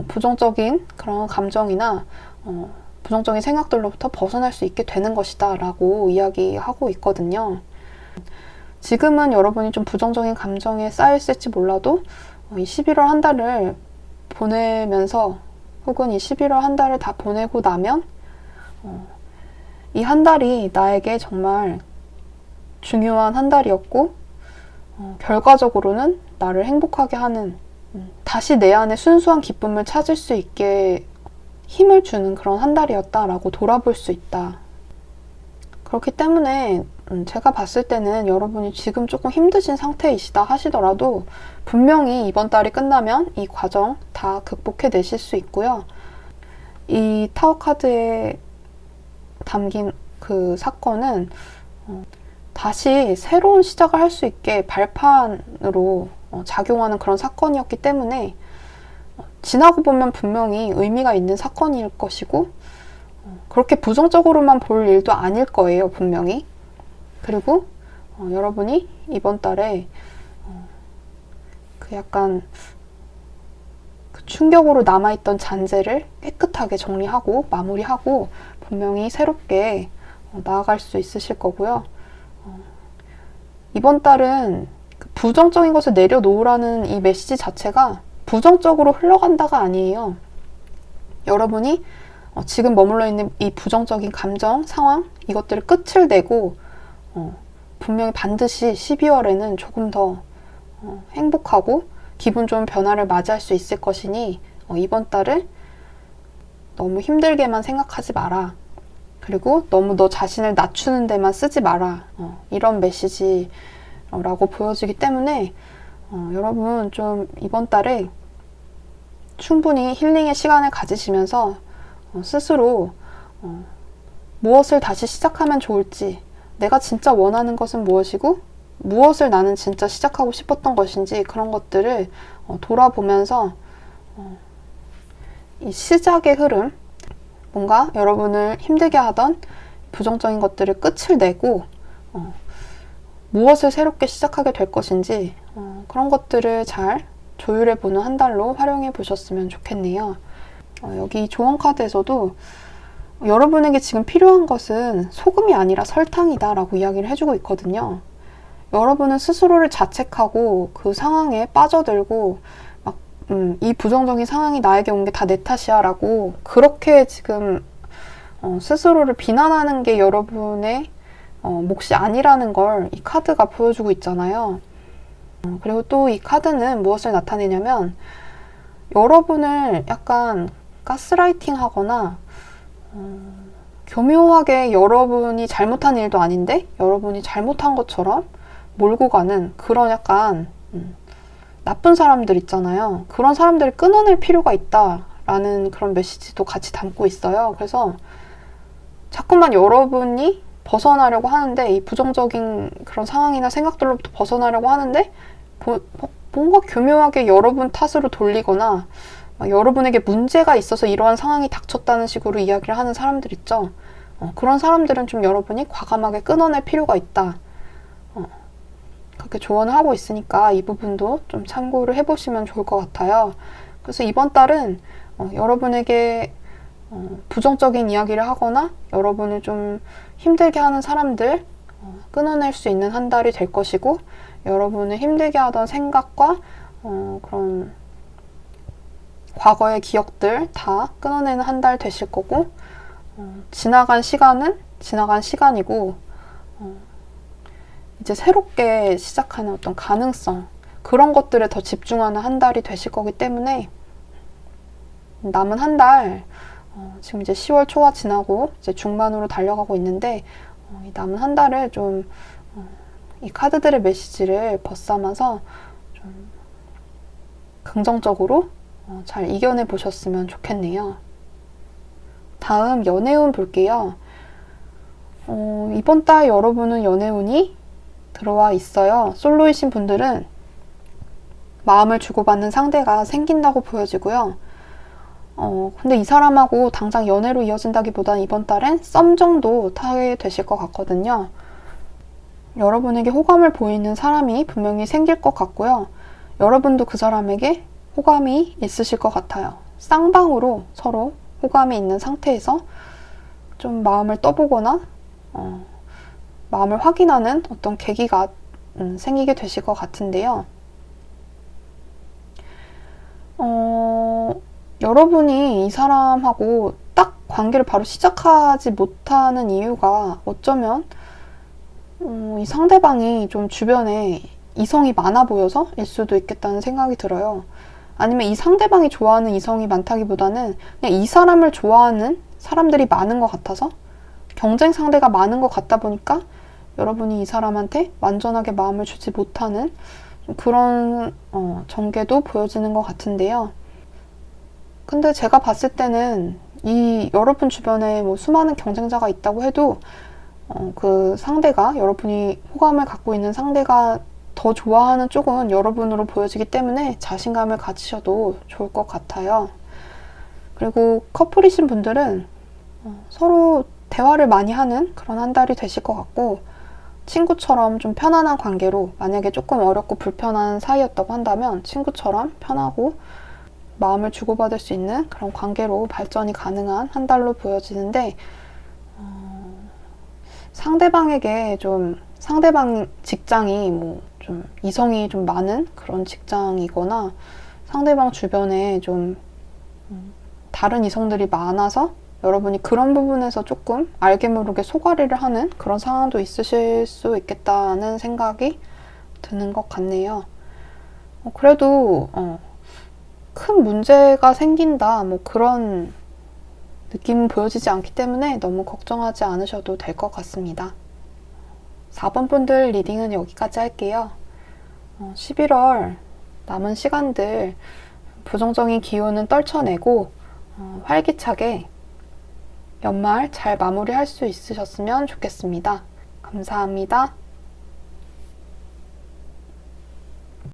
부정적인 그런 감정이나 부정적인 생각들로부터 벗어날 수 있게 되는 것이다 라고 이야기하고 있거든요. 지금은 여러분이 좀 부정적인 감정에 쌓여있을지 몰라도 이 11월 한 달을 보내면서 혹은 이 11월 한 달을 다 보내고 나면 이 한 달이 나에게 정말 중요한 한 달이었고 결과적으로는 나를 행복하게 하는, 다시 내 안에 순수한 기쁨을 찾을 수 있게 힘을 주는 그런 한 달이었다라고 돌아볼 수 있다. 그렇기 때문에 제가 봤을 때는 여러분이 지금 조금 힘드신 상태이시다 하시더라도 분명히 이번 달이 끝나면 이 과정 다 극복해내실 수 있고요. 이 타워 카드에 담긴 그 사건은 다시 새로운 시작을 할 수 있게 발판으로 작용하는 그런 사건이었기 때문에 지나고 보면 분명히 의미가 있는 사건일 것이고 그렇게 부정적으로만 볼 일도 아닐 거예요, 분명히. 그리고 여러분이 이번 달에 그 약간 그 충격으로 남아있던 잔재를 깨끗하게 정리하고 마무리하고 분명히 새롭게 나아갈 수 있으실 거고요. 이번 달은 그 부정적인 것을 내려놓으라는 이 메시지 자체가 부정적으로 흘러간다가 아니에요. 여러분이 지금 머물러 있는 이 부정적인 감정, 상황, 이것들을 끝을 내고 분명히 반드시 12월에는 조금 더 행복하고 기분 좋은 변화를 맞이할 수 있을 것이니 이번 달을 너무 힘들게만 생각하지 마라. 그리고 너무 너 자신을 낮추는 데만 쓰지 마라. 이런 메시지라고 보여지기 때문에 여러분 좀 이번 달에 충분히 힐링의 시간을 가지시면서 스스로 무엇을 다시 시작하면 좋을지, 내가 진짜 원하는 것은 무엇이고 무엇을 나는 진짜 시작하고 싶었던 것인지 그런 것들을 돌아보면서 이 시작의 흐름, 뭔가 여러분을 힘들게 하던 부정적인 것들을 끝을 내고 무엇을 새롭게 시작하게 될 것인지 그런 것들을 잘 조율해보는 한 달로 활용해 보셨으면 좋겠네요. 여기 조언 카드에서도 여러분에게 지금 필요한 것은 소금이 아니라 설탕이다 라고 이야기를 해주고 있거든요. 여러분은 스스로를 자책하고 그 상황에 빠져들고 막, 이 부정적인 상황이 나에게 온 게 다 내 탓이야 라고 그렇게 지금 스스로를 비난하는 게 여러분의 몫이 아니라는 걸 이 카드가 보여주고 있잖아요. 그리고 또 이 카드는 무엇을 나타내냐면 여러분을 약간 가스라이팅 하거나 교묘하게 여러분이 잘못한 일도 아닌데 여러분이 잘못한 것처럼 몰고 가는 그런 약간 나쁜 사람들 있잖아요. 그런 사람들을 끊어낼 필요가 있다라는 그런 메시지도 같이 담고 있어요. 그래서 자꾸만 여러분이 벗어나려고 하는데 이 부정적인 그런 상황이나 생각들로부터 벗어나려고 하는데 뭔가 교묘하게 여러분 탓으로 돌리거나 여러분에게 문제가 있어서 이러한 상황이 닥쳤다는 식으로 이야기를 하는 사람들 있죠. 그런 사람들은 좀 여러분이 과감하게 끊어낼 필요가 있다. 그렇게 조언을 하고 있으니까 이 부분도 좀 참고를 해보시면 좋을 것 같아요. 그래서 이번 달은 여러분에게 부정적인 이야기를 하거나 여러분을 좀 힘들게 하는 사람들 끊어낼 수 있는 한 달이 될 것이고, 여러분을 힘들게 하던 생각과 그런 과거의 기억들 다 끊어내는 한 달 되실 거고, 지나간 시간은 지나간 시간이고 이제 새롭게 시작하는 어떤 가능성, 그런 것들에 더 집중하는 한 달이 되실 거기 때문에 남은 한 달, 지금 이제 10월 초가 지나고 이제 중반으로 달려가고 있는데 이 남은 한 달을 좀 이 카드들의 메시지를 벗삼아서 좀 긍정적으로 잘 이겨내 보셨으면 좋겠네요. 다음 연애운 볼게요. 이번 달 여러분은 연애운이 들어와 있어요. 솔로이신 분들은 마음을 주고받는 상대가 생긴다고 보여지고요. 근데 이 사람하고 당장 연애로 이어진다기보다는 이번 달엔 썸 정도 타게 되실 것 같거든요. 여러분에게 호감을 보이는 사람이 분명히 생길 것 같고요. 여러분도 그 사람에게 호감이 있으실 것 같아요. 쌍방으로 서로 호감이 있는 상태에서 좀 마음을 떠보거나 마음을 확인하는 어떤 계기가 생기게 되실 것 같은데요. 여러분이 이 사람하고 딱 관계를 바로 시작하지 못하는 이유가 어쩌면 이 상대방이 좀 주변에 이성이 많아 보여서 일 수도 있겠다는 생각이 들어요. 아니면 이 상대방이 좋아하는 이성이 많다기보다는 그냥 이 사람을 좋아하는 사람들이 많은 것 같아서, 경쟁 상대가 많은 것 같다 보니까 여러분이 이 사람한테 완전하게 마음을 주지 못하는 그런 전개도 보여지는 것 같은데요. 근데 제가 봤을 때는 이 여러분 주변에 뭐 수많은 경쟁자가 있다고 해도 그 상대가, 여러분이 호감을 갖고 있는 상대가 더 좋아하는 쪽은 여러분으로 보여지기 때문에 자신감을 가지셔도 좋을 것 같아요. 그리고 커플이신 분들은 서로 대화를 많이 하는 그런 한 달이 되실 것 같고, 친구처럼 좀 편안한 관계로, 만약에 조금 어렵고 불편한 사이였다고 한다면 친구처럼 편하고 마음을 주고받을 수 있는 그런 관계로 발전이 가능한 한 달로 보여지는데, 상대방에게 좀, 상대방 직장이 뭐 좀 이성이 좀 많은 그런 직장이거나 상대방 주변에 좀 다른 이성들이 많아서 여러분이 그런 부분에서 조금 알게 모르게 소가리를 하는 그런 상황도 있으실 수 있겠다는 생각이 드는 것 같네요. 그래도 큰 문제가 생긴다, 뭐 그런 느낌은 보여지지 않기 때문에 너무 걱정하지 않으셔도 될 것 같습니다. 4번 분들 리딩은 여기까지 할게요. 11월 남은 시간들 부정적인 기운은 떨쳐내고 활기차게 연말 잘 마무리할 수 있으셨으면 좋겠습니다. 감사합니다.